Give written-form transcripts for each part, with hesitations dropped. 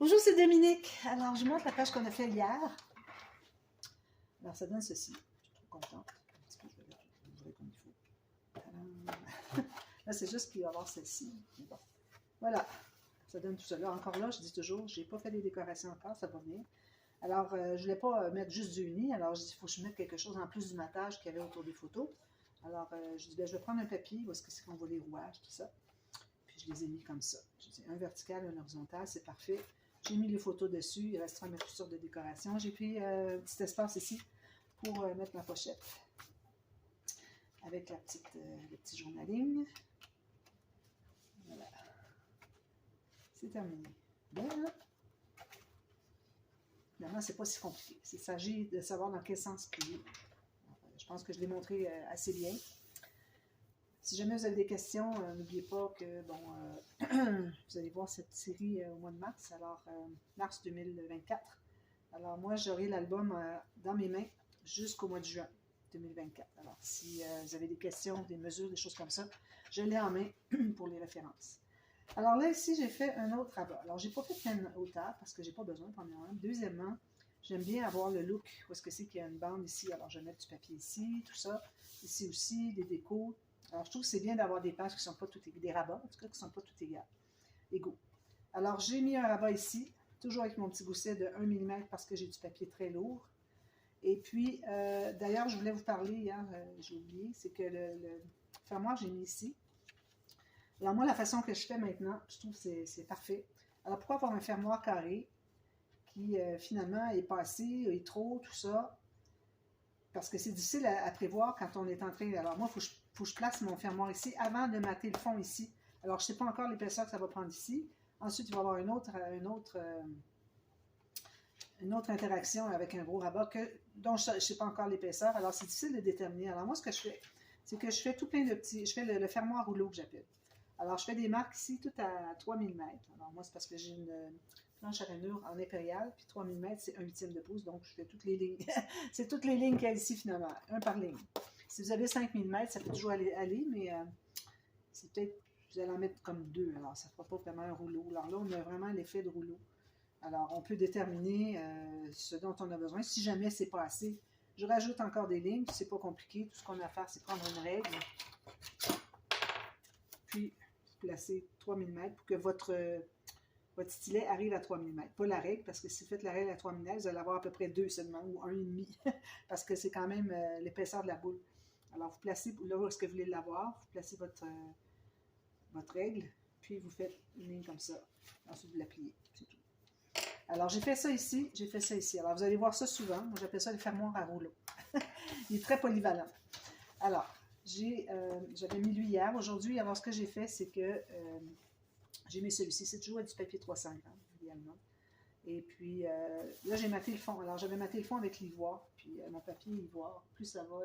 Bonjour, c'est Dominique. Alors, je montre la page qu'on a fait hier. Alors, ça donne ceci. Je suis trop contente. Un petit peu, je vais l'ouvrir comme il faut. Tadam! Là, c'est juste qu'il va y avoir celle-ci. Bon. Voilà. Ça donne tout ça. Là, encore là, je dis toujours, je n'ai pas fait les décorations encore, ça va venir. Alors, je ne voulais pas mettre juste du uni. Alors, je dis, il faut que je mette quelque chose en plus du matage qu'il y avait autour des photos. Alors, je dis, ben, je vais prendre un papier, où est-ce que c'est qu'on voit les rouages, tout ça. Puis, je les ai mis comme ça. Je dis, un vertical, un horizontal, c'est parfait. J'ai mis les photos dessus, il restera mes toutes de décoration. J'ai pris un petit espace ici pour mettre ma pochette avec le petit journaling. Voilà. C'est terminé. Bien, hein? Évidemment, c'est pas si compliqué. Il s'agit de savoir dans quel sens plier. Je pense que je l'ai montré assez bien. Si jamais vous avez des questions, n'oubliez pas que, bon, vous allez voir cette série au mois de mars, alors mars 2024. Alors moi, j'aurai l'album dans mes mains jusqu'au mois de juin 2024. Alors si vous avez des questions, des mesures, des choses comme ça, je l'ai en main pour les références. Alors là, ici, j'ai fait un autre rabat. Alors, j'ai pas fait pleine hauteur parce que j'ai pas besoin, premièrement. Deuxièmement, j'aime bien avoir le look. Où est-ce que c'est qu'il y a une bande ici? Alors, je vais mettre du papier ici, tout ça. Ici aussi, des décos. Alors, je trouve que c'est bien d'avoir des pages qui sont pas toutes égales, des rabats, en tout cas, qui ne sont pas toutes égaux. Alors, j'ai mis un rabat ici, toujours avec mon petit gousset de 1 mm parce que j'ai du papier très lourd. Et puis, d'ailleurs, je voulais vous parler hier, j'ai oublié, c'est que le fermoir, j'ai mis ici. Alors, moi, la façon que je fais maintenant, je trouve que c'est parfait. Alors, pourquoi avoir un fermoir carré qui, finalement, est passé, est trop, tout ça? Parce que c'est difficile à prévoir quand on est en train... Alors, moi, il faut que je place mon fermoir ici avant de mater le fond ici. Alors, je ne sais pas encore l'épaisseur que ça va prendre ici. Ensuite, il va y avoir une autre interaction avec un gros rabat dont je ne sais pas encore l'épaisseur. Alors, c'est difficile de déterminer. Alors, moi, ce que je fais, c'est que je fais tout plein de petits... Je fais le fermoir rouleau que j'appelle. Alors, je fais des marques ici, tout à 3 mm. Alors, moi, c'est parce que j'ai une planche à rainure en impérial, puis 3 mm, c'est 1/8 de pouce, donc je fais toutes les lignes. C'est toutes les lignes qu'il y a ici, finalement, un par ligne. Si vous avez 5 mm, ça peut toujours aller mais c'est peut-être, vous allez en mettre comme 2, alors ça ne fera pas vraiment un rouleau. Alors là, on a vraiment l'effet de rouleau. Alors, on peut déterminer ce dont on a besoin. Si jamais c'est pas assez, je rajoute encore des lignes, c'est pas compliqué. Tout ce qu'on a à faire, c'est prendre une règle, puis placer 3 mm pour que votre stylet arrive à 3 mm. Pas la règle, parce que si vous faites la règle à 3 mm, vous allez avoir à peu près 2 seulement, ou 1,5, parce que c'est quand même l'épaisseur de la boule. Alors, vous placez, là où est-ce que vous voulez l'avoir, vous placez votre règle, puis vous faites une ligne comme ça. Ensuite, vous la pliez, c'est tout. Alors, j'ai fait ça ici, j'ai fait ça ici. Alors, vous allez voir ça souvent. Moi, j'appelle ça le fermoir à rouleau. Il est très polyvalent. Alors, j'avais mis lui hier. Aujourd'hui, alors ce que j'ai fait, c'est que j'ai mis celui-ci. C'est toujours du papier 300 grammes, idéalement. Et puis, là, j'ai maté le fond. Alors, j'avais maté le fond avec l'ivoire. Puis, mon papier ivoire, plus ça va,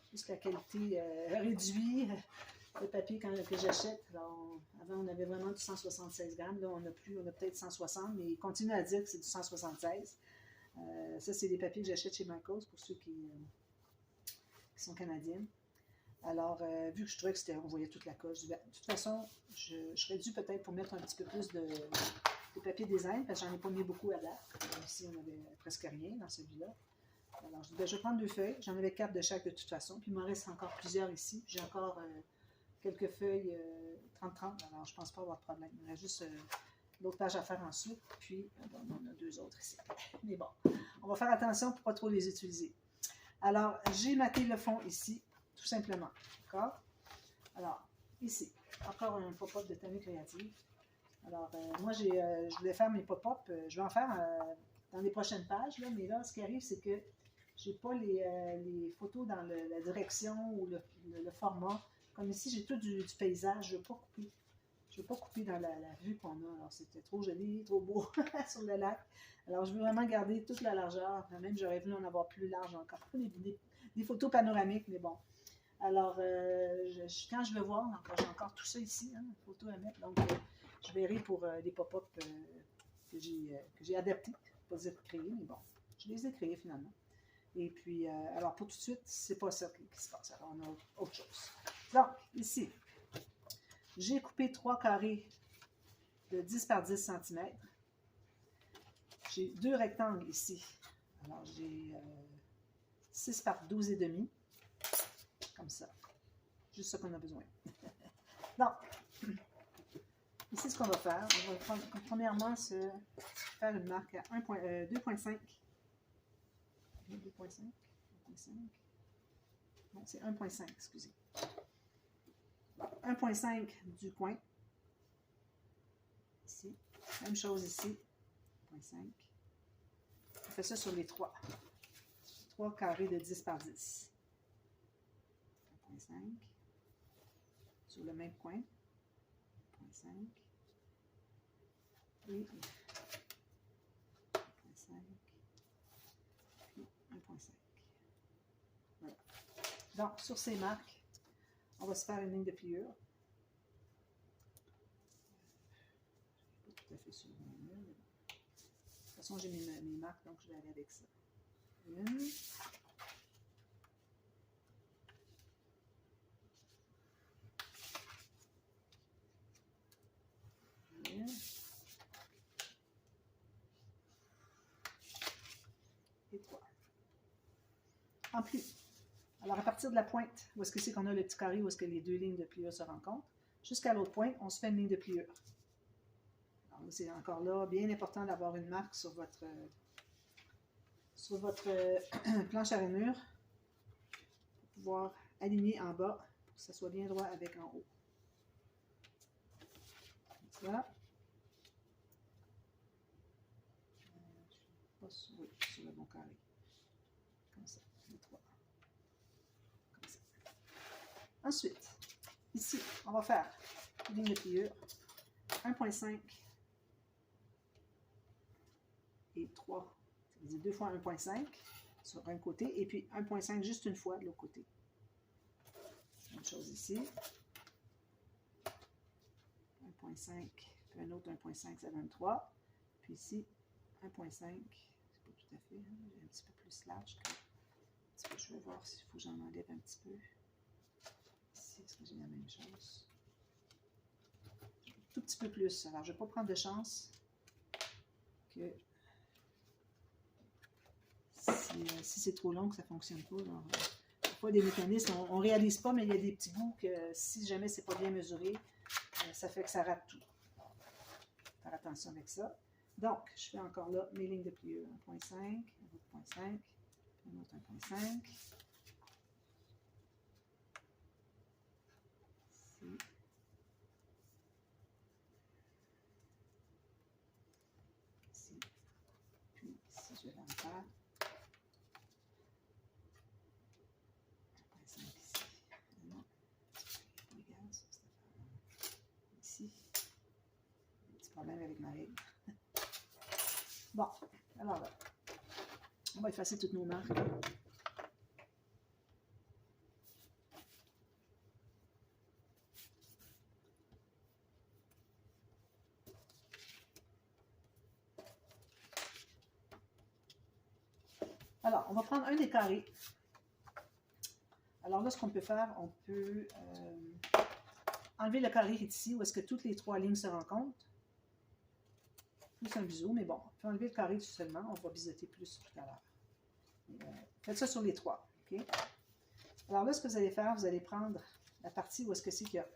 plus la qualité réduit. Le papier que j'achète, avant, on avait vraiment du 176 grammes. Là, on n'a peut-être 160, mais il continue à dire que c'est du 176. Ça, c'est des papiers que j'achète chez Michaels pour ceux qui sont canadiens. Alors, vu que je trouvais on voyait toute la coche, de toute façon, je serais dû peut-être pour mettre un petit peu plus de papier design, parce que j'en ai pas mis beaucoup à date. Ici, on avait presque rien dans celui-là. Alors, je dis, ben, je vais prendre 2 feuilles. J'en avais 4 de chaque de toute façon. Puis, il m'en reste encore plusieurs ici. J'ai encore quelques feuilles 30-30. Alors, je ne pense pas avoir de problème. Il y a juste l'autre page à faire ensuite. Puis, bon, on en a 2 autres ici. Mais bon, on va faire attention pour ne pas trop les utiliser. Alors, j'ai maté le fond ici, tout simplement. D'accord? Alors, ici, encore un pop-up de Tenue Créative. Alors, moi, je voulais faire mes pop-up. Je vais en faire dans les prochaines pages, là, mais là, ce qui arrive, c'est que je n'ai pas les photos dans la direction ou le format. Comme ici, j'ai tout du paysage. Je ne veux pas couper. Je ne veux pas couper dans la vue qu'on a. Alors, c'était trop joli, trop beau sur le lac. Alors, je veux vraiment garder toute la largeur. Même, j'aurais voulu en avoir plus large encore. Des photos panoramiques, mais bon. Alors, quand je vais voir, j'ai encore tout ça ici, hein, photos à mettre. Donc, je verrai pour des pop-up que j'ai adaptés. Pas dire créés, mais bon, je les ai créés finalement. Et puis, alors pour tout de suite, c'est pas ça qui se passe. Alors, on a autre chose. Donc, ici, j'ai coupé 3 carrés de 10 par 10 cm. j'ai 2 rectangles ici. Alors, j'ai 6 par 12 et demi, comme ça. Juste ce qu'on a besoin. Donc, ici, ce qu'on va faire, on va prendre, premièrement faire une marque à 2.5. 2.5. Non, c'est 1.5, excusez. 1.5 du coin. Ici. Même chose ici. 1.5. On fait ça sur les 3. 3 carrés de 10 par 10. 1.5. Sur le même coin. 1.5. Et 1.5. Puis 1.5. Voilà. Donc, sur ces marques, on va se faire une ligne de pliure. Pas tout à fait sur le même. De toute façon, j'ai mes marques, donc je vais aller avec ça. Une. Deux. Et 3. En plus. Alors, à partir de la pointe, où est-ce que c'est qu'on a le petit carré, où est-ce que les 2 lignes de pliure se rencontrent, jusqu'à l'autre pointe, on se fait une ligne de pliure. Alors, c'est encore là bien important d'avoir une marque sur votre planche à rainure pour pouvoir aligner en bas pour que ça soit bien droit avec en haut. Comme ça. Je suis pas sur le bon carré. Comme ça, les 3. Comme ça. Ensuite, ici, on va faire une ligne de pliure 1.5 et 3. Ça veut dire 2 fois 1.5 sur un côté et puis 1.5 juste une fois de l'autre côté. Même chose ici. 1.5, puis un autre 1.5, ça donne 3. Puis ici, 1.5, c'est pas tout à fait, hein, j'ai un petit peu plus large. Je vais voir s'il faut que j'en enlève un petit peu. Ici, est-ce que j'ai la même chose? Un tout petit peu plus. Alors, je ne vais pas prendre de chance que si c'est trop long, que ça ne fonctionne pas. Alors, pas des mécanismes, on ne réalise pas, mais il y a des petits bouts que si jamais c'est pas bien mesuré, ça fait que ça rate tout. Faire attention avec ça. Donc, je fais encore là mes lignes de pliure. 1.5, un autre 0.5, un autre 1.5. Ici. Ici. Puis ici, je vais en faire 1.5 ici. Non. Pas égal, ça, cette affaire. Ici. Un petit problème avec ma règle. Bon, alors là, on va effacer toutes nos marques. Alors, on va prendre un des carrés. Alors là, ce qu'on peut faire, on peut enlever le carré qui est ici, où est-ce que toutes les 3 lignes se rencontrent. Plus un biseau, mais bon, on peut enlever le carré tout seulement. On va biseauter plus tout à l'heure. Faites ça sur les 3. Okay? Alors là, ce que vous allez faire, vous allez prendre la partie où est-ce que c'est qu'il y a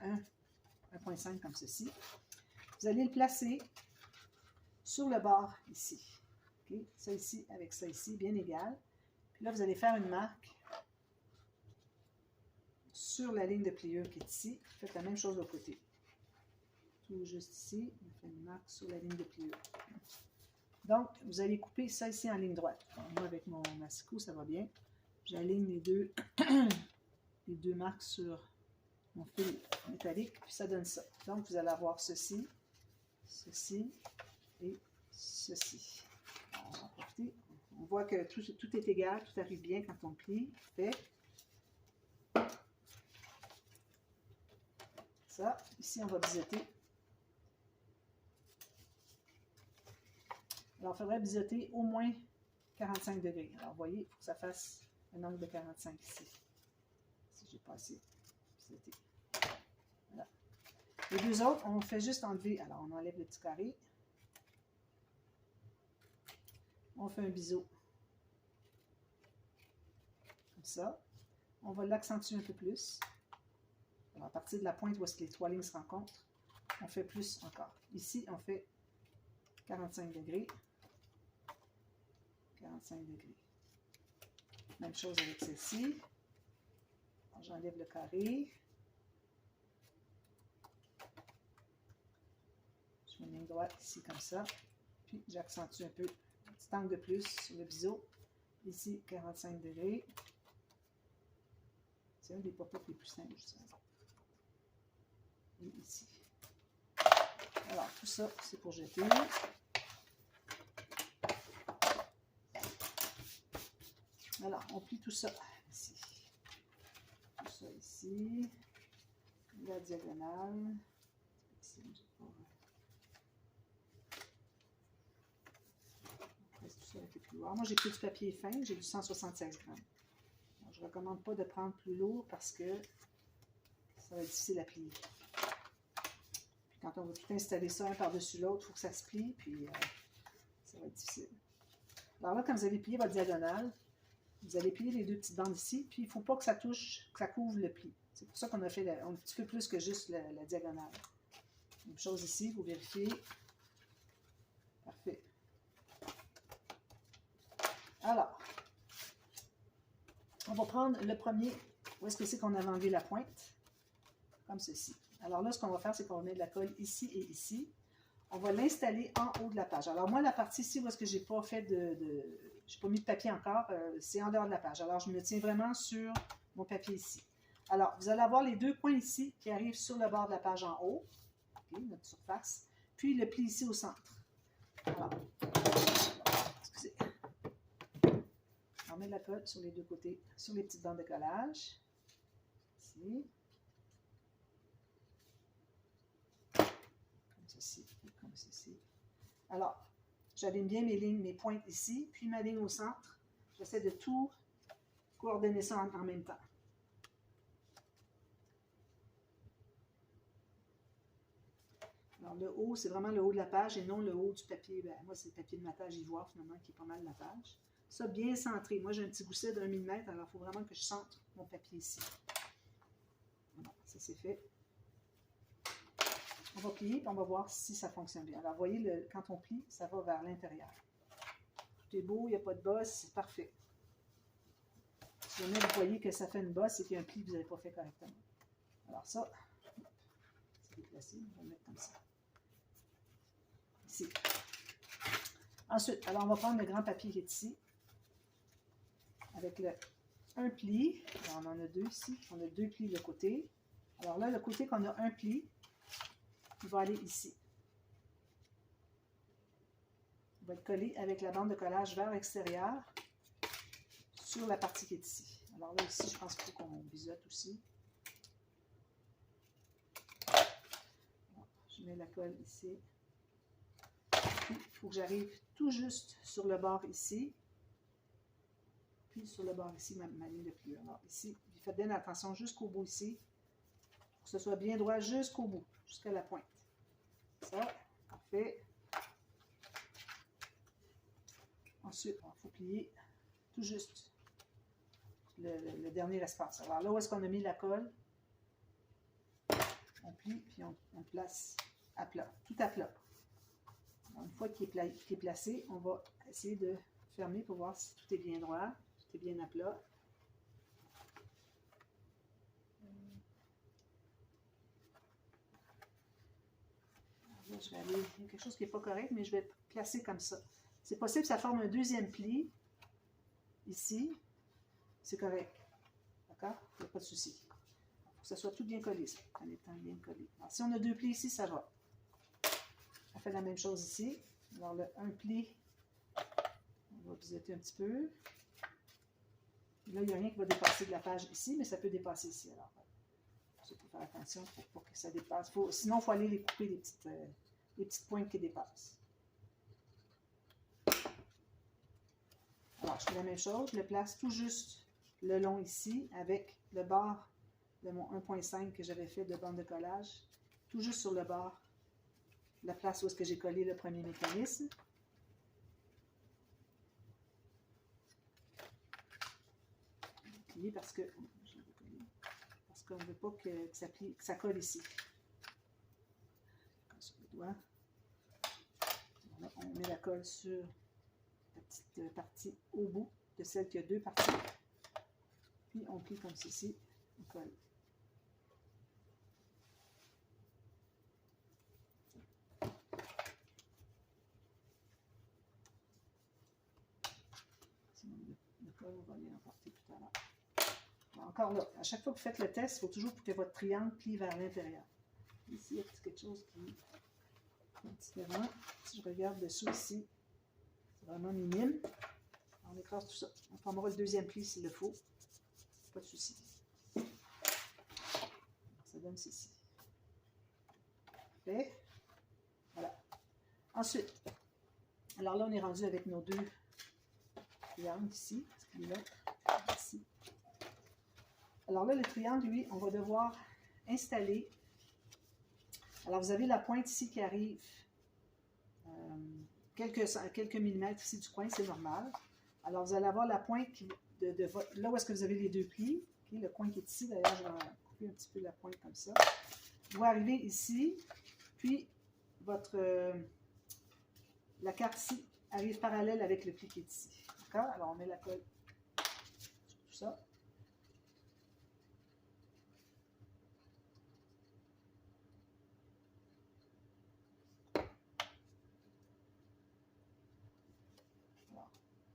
1.5 comme ceci. Vous allez le placer sur le bord ici. Okay? Ça ici avec ça ici, bien égal. Puis là, vous allez faire une marque sur la ligne de pliure qui est ici. Faites la même chose de l'autre côté. Tout juste ici, on fait une marque sur la ligne de pliure. Donc, vous allez couper ça ici en ligne droite. Alors, moi, avec mon massicot, ça va bien. J'aligne les deux marques sur mon fil métallique, puis ça donne ça. Donc, vous allez avoir ceci et ceci. Alors, on va profiter. On voit que tout est égal, tout arrive bien quand on plie. Fait. Ça, ici, on va biseauter. Alors, il faudrait biseauter au moins 45 degrés. Alors, vous voyez, il faut que ça fasse un angle de 45 ici. Si j'ai pas assez biseauté. Voilà. Les deux autres, on fait juste enlever. Alors, on enlève le petit carré. On fait un biseau. Comme ça. On va l'accentuer un peu plus. Alors, à partir de la pointe où est-ce que les trois lignes se rencontrent, on fait plus encore. Ici, on fait 45 degrés. 45 degrés. Même chose avec celle-ci. J'enlève le carré. Je mets une ligne droite ici comme ça. Puis j'accentue un peu un petit angle de plus sur le biseau. Ici, 45 degrés. C'est un des pop-up les plus simples, je dirais. Et ici. Alors, tout ça, c'est pour jeter. Alors, on plie tout ça ici. Tout ça ici. La diagonale. Ici, on presse tout ça un peu plus lourd. Moi, j'ai pris du papier fin, j'ai du 176 grammes. Alors, je ne recommande pas de prendre plus lourd parce que ça va être difficile à plier. Puis quand on va tout installer ça un par-dessus l'autre, il faut que ça se plie, puis ça va être difficile. Alors là, quand vous avez plié votre diagonale, vous allez plier les deux petites bandes ici, puis il ne faut pas que ça touche, que ça couvre le pli. C'est pour ça qu'on a fait un petit peu plus que juste la diagonale. Même chose ici, vous vérifiez. Parfait. Alors, on va prendre le premier, où est-ce que c'est qu'on avait enlevé la pointe, comme ceci. Alors là, ce qu'on va faire, c'est qu'on va mettre de la colle ici et ici. On va l'installer en haut de la page. Alors moi, la partie ici, où est-ce que j'ai pas fait j'ai pas mis de papier encore, c'est en dehors de la page. Alors, je me tiens vraiment sur mon papier ici. Alors, vous allez avoir les deux points ici qui arrivent sur le bord de la page en haut. OK, notre surface. Puis le pli ici au centre. Alors, excusez. On met de la colle sur les deux côtés, sur les petites bandes de collage. Ici. Comme ceci et comme ceci. Alors, j'aligne bien mes lignes, mes pointes ici, puis ma ligne au centre. J'essaie de tout coordonner ça en même temps. Alors, le haut, c'est vraiment le haut de la page et non le haut du papier. Ben, moi, c'est le papier de matage ivoire, finalement, qui est pas mal la page. Ça, bien centré. Moi, j'ai un petit gousset d'1 mm, alors il faut vraiment que je centre mon papier ici. Voilà, ça c'est fait. On va plier et on va voir si ça fonctionne bien. Alors, vous voyez, quand on plie, ça va vers l'intérieur. Tout est beau, il n'y a pas de bosse, c'est parfait. Si jamais vous voyez que ça fait une bosse et qu'il y a un pli que vous n'avez pas fait correctement. Alors ça, c'est déplacé, on va le mettre comme ça. Ici. Ensuite, alors on va prendre le grand papier qui est ici, avec un pli. Alors, on en a deux ici, on a deux plis de côté. Alors là, le côté qu'on a un pli, il va aller ici. Il va être collé avec la bande de collage vers l'extérieur sur la partie qui est ici. Alors là, ici, je pense qu'il faut qu'on biseaute aussi. Alors, je mets la colle ici. Puis, il faut que j'arrive tout juste sur le bord ici. Puis sur le bord ici, ma ligne de pliure. Alors ici, faites bien attention jusqu'au bout ici, pour que ce soit bien droit jusqu'au bout, jusqu'à la pointe. Ça, parfait. Ensuite, il faut plier tout juste le dernier espace. Alors là où est-ce qu'on a mis la colle, on plie, puis on place à plat, tout à plat. Alors, une fois qu'il est placé, on va essayer de fermer pour voir si tout est bien droit, tout est bien à plat. Là, je vais aller, il y a quelque chose qui n'est pas correct, mais je vais placer comme ça. C'est possible que ça forme un deuxième pli, ici, c'est correct. D'accord? Il n'y a pas de souci. Il faut que ça soit tout bien collé, ça, en étant bien collé. Alors, si on a deux plis ici, ça va. On fait la même chose ici. Alors, un pli, on va biseauter un petit peu. Là, il n'y a rien qui va dépasser de la page ici, mais ça peut dépasser ici. Alors, il faut faire attention pour que ça dépasse. Sinon, il faut aller les couper, les petites pointes qui dépassent. Alors, je fais la même chose. Je le place tout juste le long ici, avec le bord de mon 1.5 que j'avais fait de bande de collage, tout juste sur le bord, la place où est-ce que j'ai collé le premier mécanisme. plier parce que qu'on ne veut pas que ça colle ici. Sur le doigt. Voilà, on met la colle sur la petite partie au bout de celle qui a deux parties. Puis on plie comme ceci, on colle. Le col, on va aller l'emporter tout à l'heure. Encore là, à chaque fois que vous faites le test, il faut toujours que votre triangle plie vers l'intérieur. Ici, il y a quelque chose qui est différent. Si je regarde dessous ici, c'est vraiment minime. On écrase tout ça. On formera le deuxième pli s'il le faut. Pas de souci. Ça donne ceci. Parfait. Voilà. Ensuite, alors là, on est rendu avec nos deux triangles ici. Celui-là, ici. Alors là, le triangle, lui, on va devoir installer. Alors, vous avez la pointe ici qui arrive quelques millimètres ici du coin, c'est normal. Alors, vous allez avoir la pointe là où est-ce que vous avez les deux plis. Okay, le coin qui est ici, d'ailleurs, je vais couper un petit peu la pointe comme ça. Vous arrivez ici, puis la carte ici arrive parallèle avec le pli qui est ici. D'accord? Alors, on met la colle sur tout ça.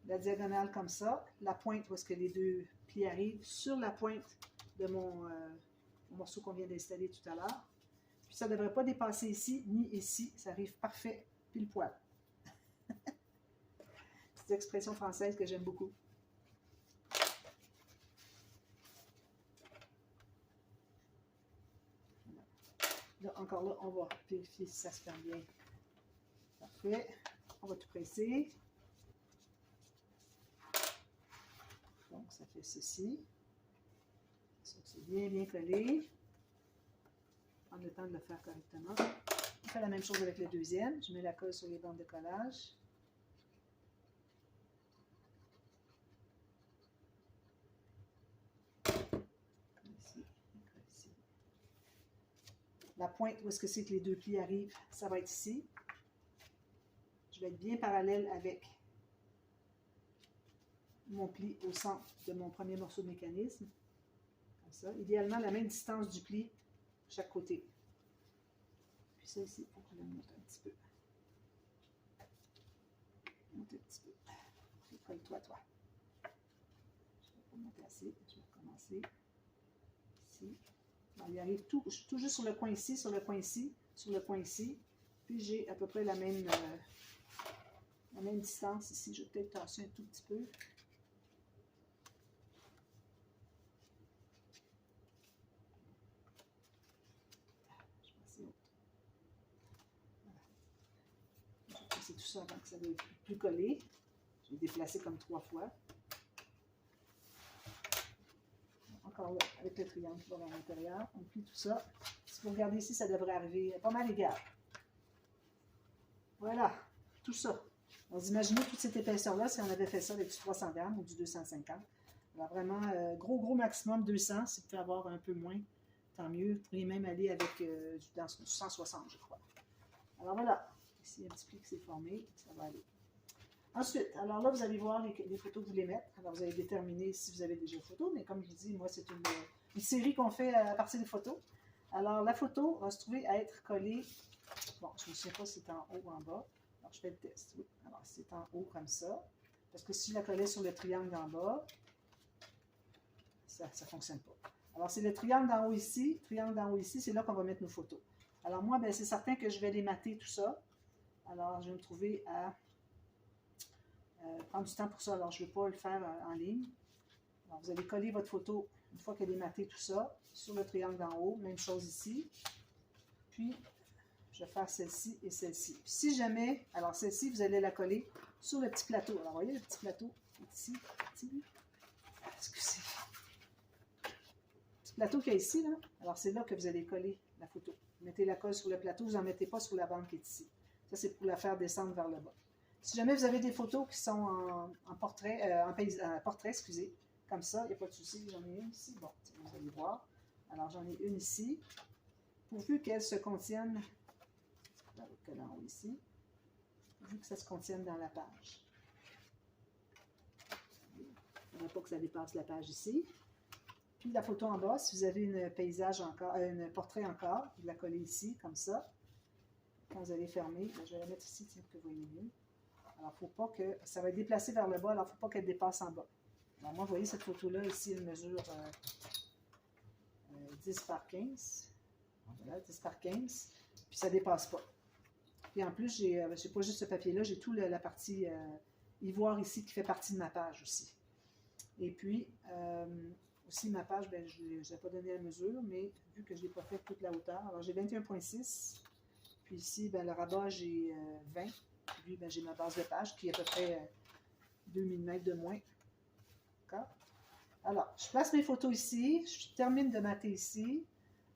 La diagonale comme ça, la pointe où est-ce que les deux plis arrivent sur la pointe de mon morceau qu'on vient d'installer tout à l'heure. Puis ça ne devrait pas dépasser ici ni ici, ça arrive parfait pile poil. Petite expression française que j'aime beaucoup. Là, encore là, on va vérifier si ça se ferme bien. Parfait. On va tout presser. Donc, ça fait ceci. C'est bien, bien collé. Prendre le temps de le faire correctement. On fait la même chose avec le deuxième. Je mets la colle sur les bandes de collage. Ici, ici. La pointe où est-ce que c'est que les deux plis arrivent, ça va être ici. Je vais être bien parallèle avec mon pli au centre de mon premier morceau de mécanisme. Comme ça. Idéalement, la même distance du pli de chaque côté. Puis ça ici, il faut que je le monte un petit peu. Monte un petit peu. Colle-toi, toi. Je ne vais pas monter assez. Je vais recommencer. Ici. Alors, il arrive tout juste sur le coin ici, sur le coin ici, sur le coin ici. Puis j'ai à peu près la même distance ici. Je vais peut-être tasser un tout petit peu. C'est tout ça avant que ça ne soit plus collé. Je vais déplacer comme 3 fois. Encore là, avec le triangle qui va vers l'intérieur. On plie tout ça. Si vous regardez ici, ça devrait arriver pas mal égal. Voilà, tout ça. Donc, imaginez toute cette épaisseur-là si on avait fait ça avec du 300 grammes ou du 250. Alors vraiment, gros maximum 200. Si vous pouvez avoir un peu moins, tant mieux. Vous pourriez même aller avec du 160, je crois. Alors voilà. Ici, il y a un petit pli qui s'est formé, ça va aller. Ensuite, alors là, vous allez voir les photos que vous voulez mettre. Alors, vous allez déterminer si vous avez déjà une photo, mais comme je vous dis, moi, c'est une série qu'on fait à partir des photos. Alors, la photo va se trouver à être collée. Bon, je ne sais pas si c'est en haut ou en bas. Alors, je fais le test. Oui. Alors, c'est en haut comme ça. Parce que si je la collais sur le triangle en bas, ça ne fonctionne pas. Alors, c'est le triangle d'en haut ici. Triangle d'en haut ici, c'est là qu'on va mettre nos photos. Alors, moi, c'est certain que je vais les mater tout ça. Alors, je vais me trouver à prendre du temps pour ça. Alors, je ne vais pas le faire en ligne. Alors, vous allez coller votre photo, une fois qu'elle est matée, tout ça, sur le triangle d'en haut. Même chose ici. Puis, je vais faire celle-ci et celle-ci. Si jamais, alors celle-ci, vous allez la coller sur le petit plateau. Alors, vous voyez, le petit plateau est ici. Excusez. Le petit plateau qu'il y a ici, là, alors c'est là que vous allez coller la photo. Vous mettez la colle sur le plateau, vous n'en mettez pas sur la bande qui est ici. Ça, c'est pour la faire descendre vers le bas. Si jamais vous avez des photos qui sont en portrait, comme ça, il n'y a pas de souci. J'en ai une ici. Bon, vous allez voir. Alors, j'en ai une ici. Pourvu qu'elles se contiennent dans le collant ici, pourvu que ça se contienne dans la page. Il ne faudra pas que ça dépasse la page ici. Puis la photo en bas, si vous avez un paysage encore, un portrait encore, vous la collez ici, comme ça. Quand vous allez fermer, je vais la mettre ici, tiens, que vous voyez mieux. Alors, il ne faut pas que, ça va être déplacé vers le bas, alors il ne faut pas qu'elle dépasse en bas. Alors, moi, vous voyez cette photo-là, ici, elle mesure 10 par 15. Voilà, 10 par 15. Puis ça ne dépasse pas. Puis en plus, j'ai pas juste ce papier-là, j'ai tout la partie ivoire ici qui fait partie de ma page aussi. Et puis, aussi, ma page, ben, je ne l'ai pas donné la mesure, mais vu que je ne l'ai pas fait toute la hauteur, alors j'ai 21,6. Puis ici, ben, le rabat, j'ai 20. Puis ben, j'ai ma base de page qui est à peu près 2 mm de moins. D'accord? Alors, je place mes photos ici. Je termine de mater ici.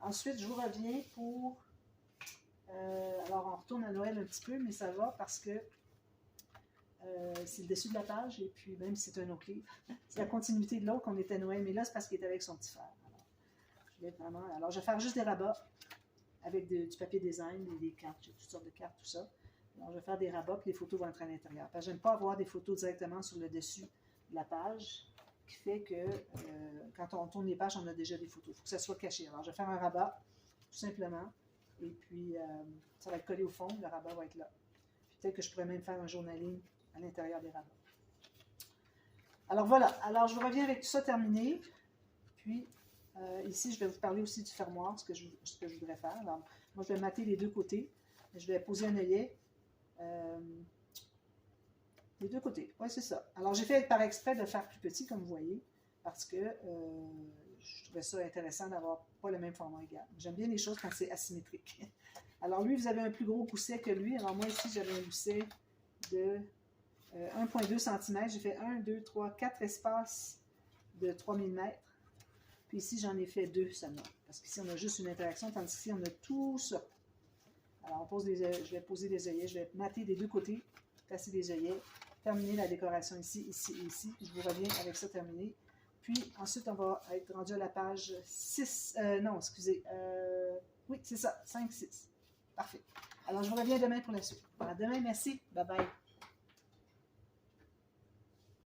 Ensuite, je vous reviens pour... alors, on retourne à Noël un petit peu, mais ça va parce que c'est le dessus de la page, et puis même si c'est un autre livre, c'est la continuité de l'autre qu'on était à Noël, mais là, c'est parce qu'il était avec son petit frère. Alors, je vais faire juste des rabats avec du papier design, des cartes, j'ai toutes sortes de cartes, tout ça. Alors, je vais faire des rabats, puis les photos vont être à l'intérieur. Parce que j'aime pas avoir des photos directement sur le dessus de la page, qui fait que quand on tourne les pages, on a déjà des photos. Il faut que ça soit caché. Alors, je vais faire un rabat, tout simplement, et puis ça va être collé au fond, le rabat va être là. Peut-être que je pourrais même faire un journaling à l'intérieur des rabats. Alors voilà, alors je vous reviens avec tout ça terminé. Puis ici, je vais vous parler aussi du fermoir, ce que je voudrais faire. Alors, moi, je vais mater les deux côtés. Je vais poser un œillet. Les deux côtés, oui, c'est ça. Alors, j'ai fait par exprès de faire plus petit, comme vous voyez, parce que je trouvais ça intéressant d'avoir pas le même format égal. J'aime bien les choses quand c'est asymétrique. Alors, lui, vous avez un plus gros gousset que lui. Alors, moi, ici, j'avais un gousset de 1,2 cm. J'ai fait 1, 2, 3, 4 espaces de 3 mm. Puis ici, j'en ai fait 2 seulement. Parce qu'ici, on a juste une interaction, tandis qu'ici, on a tout ça. Alors, je vais poser des œillets. Je vais mater des deux côtés, placer des œillets, terminer la décoration ici, ici et ici. Je vous reviens avec ça terminé. Puis, ensuite, on va être rendu à la page 6. Non, excusez. Oui, c'est ça, 5, 6. Parfait. Alors, je vous reviens demain pour la suite. À demain, merci. Bye bye.